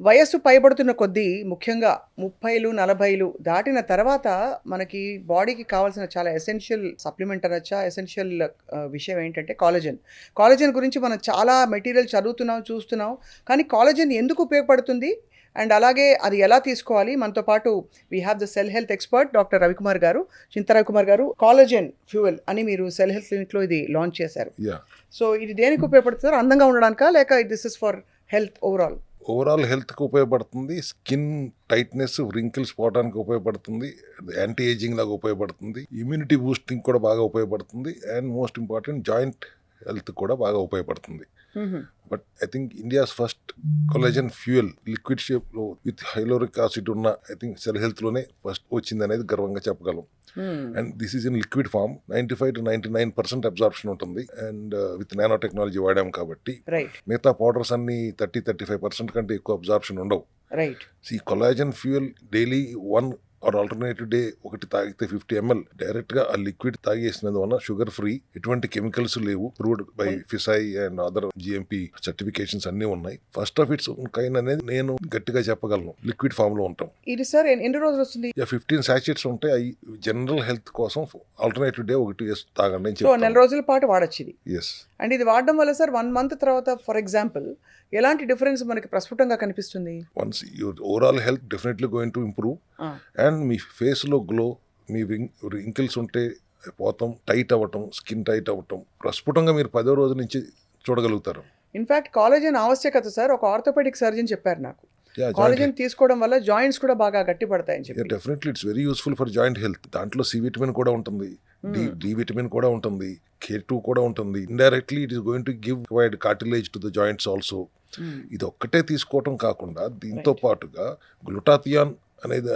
వయస్సు పైబడుతున్న కొద్దీ ముఖ్యంగా 30లు, 40లు దాటిన తర్వాత మనకి బాడీకి కావాల్సిన చాలా ఎసెన్షియల్ సప్లిమెంట్ అనొచ్చా? ఎసెన్షియల్ విషయం ఏంటంటే కాలజన్. కాలజన్ గురించి మనం చాలా మెటీరియల్ చదువుతున్నాం, చూస్తున్నాం. కానీ కాలజన్ ఎందుకు ఉపయోగపడుతుంది? అండ్ అలాగే అది ఎలా తీసుకోవాలి? మనతో పాటు we have the cell health expert doctor Ravikumar గారు, చింతా రవికుమార్ గారు. కాలజన్ ఫ్యూయల్ అని మీరు సెల్ హెల్త్ క్లినిక్‌లో ఇది లాంచ్ చేశారు. యా సో ఇది దేనికి ఉపయోగపడుతుంది? అందంగా ఉండడానికా? లేక this is for health overall? Overall హెల్త్కి ఉపయోగపడుతుంది, స్కిన్ టైట్నెస్ రింకిల్స్ పోవడానికి ఉపయోగపడుతుంది, యాంటీ ఏజింగ్ లాగా ఉపయోగపడుతుంది, ఇమ్యూనిటీ బూస్టింగ్ కూడా బాగా ఉపయోగపడుతుంది, and most important joint health కూడా బాగా ఉపయోగపడుతుంది. But I think India's first collagen fuel liquid షేప్లో విత్ హైలోరిక్ యాసిడ్ ఉన్న ఐ థింక్ సెల్ హెల్త్లోనే ఫస్ట్ వచ్చింది అనేది గర్వంగా చెప్పగలం. And this is in liquid form. 95 to 99% absorption ఉంటుంది, అండ్ విత్ నానో టెక్నాలజీ వాడాం కాబట్టి రైట్, మిగతా పౌడర్స్ అన్ని 30-35% కంటే ఎక్కువ అబ్జార్ప్షన్ ఉండవు. రైట్. ఈ collagen fuel daily 1 or alternative day ఒకటి తాగితే 50 ml డైరెక్ట్ గా ఆ లిక్విడ్ తాగేసినందువల్ల షుగర్ ఫ్రీ, ఎటువంటి కెమికల్స్ లేవు, proved by FSSAI and other GMP certifications అన్ని ఉన్నాయి. ఫస్ట్ ఆఫ్ ఇట్స్ కైండ్ అనేది నేను గట్టిగా చెప్పగలను. లిక్విడ్ ఫామ్ లో ఉంటాం. ఇది సార్ ఎన్ని రోజులు వస్తుంది? 15 సాచెట్స్ ఉంటాయి. అవి జనరల్ హెల్త్ కోసం ఆల్టర్నేటివ్ డే ఒకటి వేసి తాగండి అని సో నెల చెప్తాను. రోజుల పాటు వాడచ్చు ఇది. ఎస్. అండ్ ఇది వాడడం వల్ల సార్ 1 month తర్వాత ఫర్ ఎగ్జాంపుల్ ఎలాంటి డిఫరెన్స్ మనకి ప్రస్ఫుటంగా కనిపిస్తుంది? Once your overall health definitely going to improve, and me face లో గ్లో, మీ రింకిల్స్ ఉంటే పోతాం, టైట్ అవ్వటం, స్కిన్ టైట్ అవ్వటం ప్రస్ఫుటంగా మీరు 10వ రోజు నుంచి చూడగలుగుతారు. ఇన్ఫాక్ట్ కాలేజన్ ఆవశ్యకత సార్ ఒక ఆర్థోపెడిక్ సర్జన్ చెప్పారు నాకు. కాలేజన్ తీసుకోవడం వల్ల జాయింట్స్ కూడా బాగా గట్టి పడతాయని చెప్పి. Definitely it's very useful for joint health. దాంట్లో సి విటమిన్ కూడా ఉంటుంది, డి విటమిన్ కూడా ఉంటుంది, K2 కూడా ఉంటుంది. Indirectly it is going to give wide cartilage to the joints also. ఇది ఒక్కటే తీసుకోవటం కాకుండా దీంతో పాటుగా గ్లూటాథియాన్ అనేది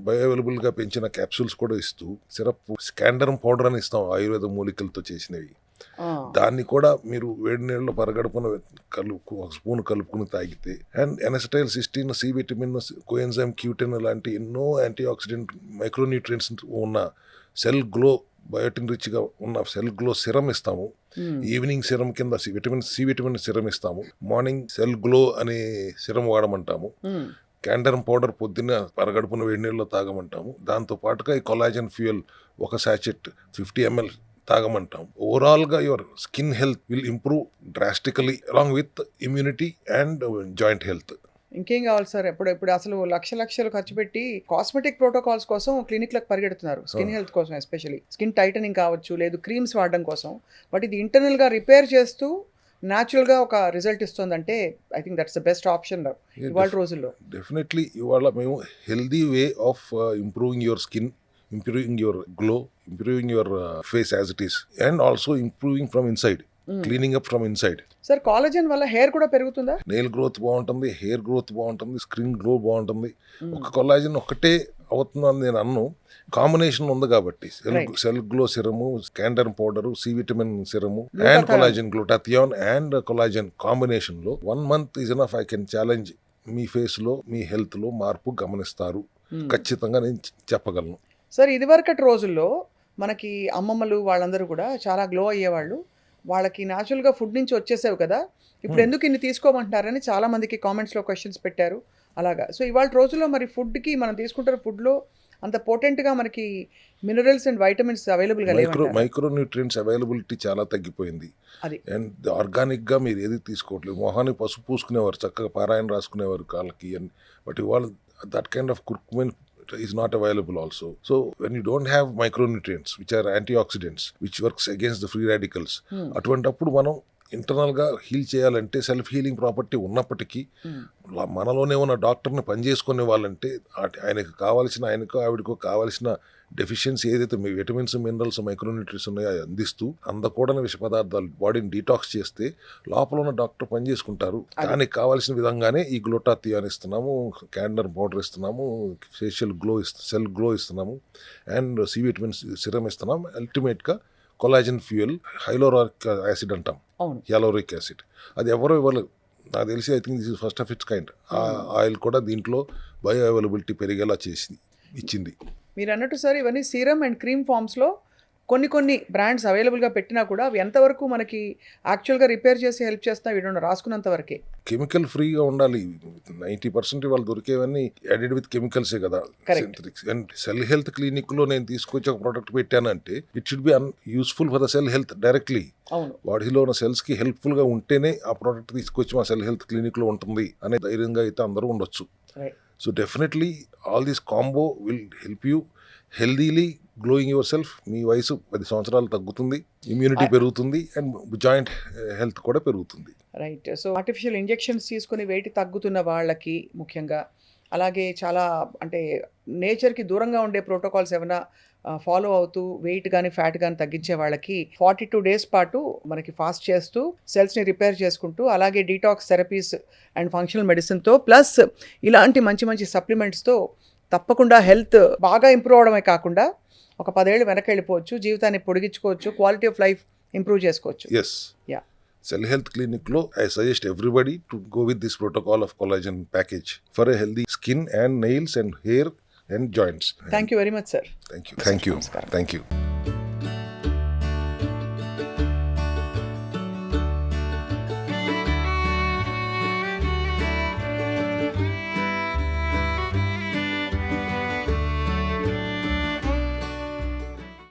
బయోఅవైలబుల్ గా పెంచిన క్యాప్సూల్స్ కూడా ఇస్తూ, సిరప్ స్కాండరమ్ పౌడర్ అని ఇస్తాం ఆయుర్వేద మూలికలతో చేసినవి. దాన్ని కూడా మీరు వేడి నీళ్ళలో పరగడుపున ఒక స్పూన్ కలుపుకుని తాగితే, and N acetyl cysteine, C vitamin, coenzyme Q10 లాంటి ఎన్నో యాంటీ ఆక్సిడెంట్ మైక్రోన్యూట్రియంట్స్ ఉన్న సెల్ గ్లో, బయోటిన్ రిచ్ గా ఉన్న సెల్ గ్లో సిరం ఇస్తాము. ఈవినింగ్ సిరం కింద సి విటమిన్ సిరం ఇస్తాము. మార్నింగ్ సెల్ గ్లో అనే సిరం వాడమంటాము. క్యాండరమ్ పౌడర్ పొద్దున్న పరగడుపున వేడి నీళ్ళలో తాగమంటాము. దాంతో పాటుగా ఈ కొలాజన్ ఫ్యూయల్ ఒక సాచెట్ 50 ml తాగమంటాం. ఓవరాల్ గా your skin health will improve drastically along with immunity and joint health. ఇంకేం కావాలి సార్? ఇప్పుడు అసలు లక్షలు ఖర్చు పెట్టి కాస్మెటిక్ ప్రోటోకాల్స్ కోసం క్లినిక్లకు పరిగెడుతున్నారు, స్కిన్ హెల్త్ కోసం, ఎస్పెషల్లీ స్కిన్ టైటనింగ్ కావచ్చు, లేదు క్రీమ్స్ వాడడం కోసం. బట్ ఇది ఇంటర్నల్ గా రిపేర్ చేస్తూ న్యాచురల్ గా ఒక రిజల్ట్ ఇస్తుందంటే I think that's the best option ఇవాళ రోజుల్లో. డెఫినెట్లీ ఇవాళ మేము healthy way of improving your skin, improving your glow, improving your face as it is, and also improving from inside, cleaning up from inside. Sir collagen వల్ల hair కూడా పెరుగుతుందా? Nail growth బాగుంటుంది, hair growth బాగుంటుంది, skin glow బాగుంటుంది. ఒక collagen ఒక్కటే అవుతుందని నేను అన్ను, కాంబినేషన్ ఉంది కాబట్టి సెల్ గ్లో సిరము, స్కాండరమ్ powder, C vitamin serum, and collagen, glutathione and collagen combination లో 1 month is enough. I can challenge, మీ ఫేస్ లో, మీ హెల్త్ లో మార్పు గమనిస్తారు ఖచ్చితంగా, నేను చెప్పగలను. సార్ ఇదివరకటి రోజుల్లో మనకి అమ్మమ్మలు వాళ్ళందరూ కూడా చాలా గ్లో అయ్యేవాళ్ళు. వాళ్ళకి న్యాచురల్గా ఫుడ్ నుంచి వచ్చేసేవి కదా, ఇప్పుడు ఎందుకు ఇన్ని తీసుకోమంటున్నారని చాలా మందికి కామెంట్స్లో క్వశ్చన్స్ పెట్టారు అలాగా. సో ఇవాళ రోజుల్లో మరి ఫుడ్కి మనం తీసుకుంటున్న ఫుడ్లో అంత పోటెంట్గా మనకి మినరల్స్ అండ్ వైటమిన్స్ అవైలబుల్గా లేవు. మైక్రోన్యూట్రియంట్స్ అవైలబిలిటీ చాలా తగ్గిపోయింది. అది అండ్ ఆర్గానిక్ గా మీరు ఏది తీసుకోవట్లేదు. మొహాన్ని పసుపు పూసుకునేవారు, చక్కగా పారాయణ రాసుకునేవారు కాళ్ళకి, అండ్ బట్ ఇవాళ దట్ కైండ్ ఆఫ్ కుక్మెంట్ is not available also. So when you don't have micronutrients which are antioxidants which works against the free radicals, అటువంటప్పుడు మనం ఇంటర్నల్ గా హీల్ చేయాలంటే సెల్ఫ్ హీలింగ్ ప్రాపర్టీ ఉన్నప్పటికీ మనలోనే ఉన్న డాక్టర్ని పనిచేసుకునే వాళ్ళంటే ఆయనకు ఆవిడకు కావాల్సిన డెఫిషియన్సీ ఏదైతే విటమిన్స్, మినరల్స్, మైక్రోన్యూట్రియంట్స్ ఉన్నాయో అందిస్తూ అందకూడని విష పదార్థాలు బాడీని డీటాక్స్ చేస్తే లోపల ఉన్న డాక్టర్ పనిచేసుకుంటారు. దానికి కావాల్సిన విధంగానే ఈ గ్లూటాథియాన్ ఇస్తున్నాము, క్యాండర్ పౌడర్ ఇస్తున్నాము, ఫేషియల్ గ్లో సెల్ గ్లో ఇస్తున్నాము, అండ్ సి విటమిన్ సిరం ఇస్తున్నాం. అల్టిమేట్ గా కొలాజన్ ఫ్యూయల్, హైలోరిక్ యాసిడ్ అంటాం, హ్యాలోరిక్ యాసిడ్, అది ఎవరో ఇవ్వలేదు నాకు తెలిసి. I think this is first of it's kind. ఆ ఆయిల్ కూడా దీంట్లో బయో అవైలబిలిటీ పెరిగేలా ఇచ్చింది. మీరు అన్నట్టు సార్ ఇవన్నీ సీరం అండ్ క్రీమ్ ఫామ్స్లో కొన్ని బ్రాండ్స్ అవైలబుల్గా పెట్టినా కూడా అవి ఎంతవరకు మనకి యాక్చువల్గా రిపేర్ చేసి హెల్ప్ చేస్తా వీడు రాసుకున్నంత వరకే. కెమికల్ ఫ్రీగా ఉండాలి. 90% వాళ్ళు దొరికేవన్నీ యాడెడ్ విత్ కెమికల్సే కదా, Correct. Synthetics. And cell health clinic లో నేను తీసుకొచ్చి ఒక ప్రోడక్ట్ పెట్టానంటే it should be useful for the cell health directly. అవును. బాడీలో ఉన్న సెల్స్ కి హెల్ప్ఫుల్ గా ఉంటేనే ఆ ప్రోడక్ట్ తీసుకొచ్చి మా సెల్ హెల్త్ క్లినిక్ లో ఉంటుంది అనే ధైర్యంగా అయితే అందరూ ఉండొచ్చు. Right. So definitely all this combo will help you healthily glowing yourself. మీ వయసు 10 సంవత్సరాలు తగ్గుతుంది, ఇమ్యూనిటీ పెరుగుతుంది, అండ్ జాయింట్ హెల్త్ కూడా పెరుగుతుంది. రైట్. సో ఆర్టిఫిషియల్ ఇంజెక్షన్స్ తీసుకుని వెయిట్ తగ్గుతున్న వాళ్ళకి ముఖ్యంగా, అలాగే చాలా అంటే నేచర్కి దూరంగా ఉండే ప్రోటోకాల్స్ ఏమైనా ఫాలో అవుతూ వెయిట్ కానీ ఫ్యాట్ కానీ తగ్గించే వాళ్ళకి 42 డేస్ పాటు మనకి ఫాస్ట్ చేస్తూ సెల్స్ని రిపేర్ చేసుకుంటూ, అలాగే డీటాక్స్ థెరపీస్ అండ్ ఫంక్షనల్ మెడిసిన్తో ప్లస్ ఇలాంటి మంచి మంచి సప్లిమెంట్స్తో తప్పకుండా హెల్త్ బాగా ఇంప్రూవ్ అవడమే కాకుండా ఒక 10 ఏళ్ళు వెనక్కి వెళ్ళిపోవచ్చు, జీవితాన్ని పొడిగించుకోవచ్చు, క్వాలిటీ ఆఫ్ లైఫ్ ఇంప్రూవ్ చేసుకోవచ్చు. Yes. Yeah. Cell Health Clinic lo, I suggest everybody to go with this protocol of collagen package for a healthy skin and nails and hair and joints. Thank you very much sir. Thank you. Thank you. Namaskaram. Thank you.